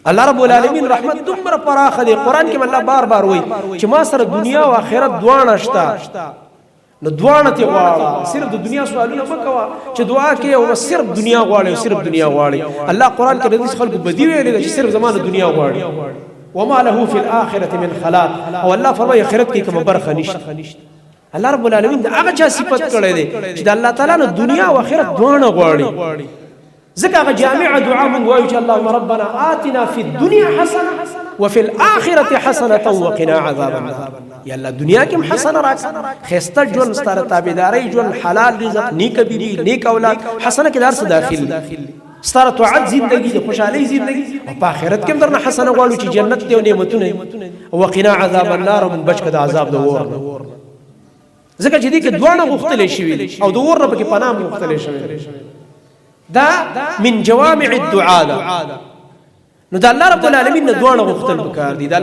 الله رب العالمین رحمت دومره پراخه دی قران کې الله بار بار وایي چې ما سره دنیا او آخرت دواړه شته نو دواړه ته غواړه صرف د دنیا سوالونه مکوا چې دعا کې او صرف دنیا غواړي او صرف دنیا غواړي الله قران کې د خلکو بدی ویلي چې صرف زمانه دنیا غواړي وما له في الاخره من خلاق او الله فرمایي آخرت کې کوم برخه نشته الله رب العالمین دا هغه چا صفت کړی دی چې د الله تعالی نه دنیا او آخرت دواړه غواړي ځکه هغه جامع دعا مونږ وایو چې اللهم ربنا آتنا في الدنيا حسنه وفي الاخره حسنه وقنا عذاب النار یا الله دنیا کې حسنه راکړه خسته ژوند ستاره تابعداري ژوند حلال رزق نیک بیبي نیک اولاد حسنه کې دار څه داخلي ستاره طاعت زندگی د خوشحالي زندگی او په آخرت کې درنه حسنه غواړو چې جنت دی او نعمتونه وقنا عذاب النار من بچ کده عذاب د اور ځکه چې دې کې دوه غختلې شوی او د اور په کې پناه غختلې شوی دا من جوامع الدعاء نو د الله رب العالمین نه دوه غختل وکړ دي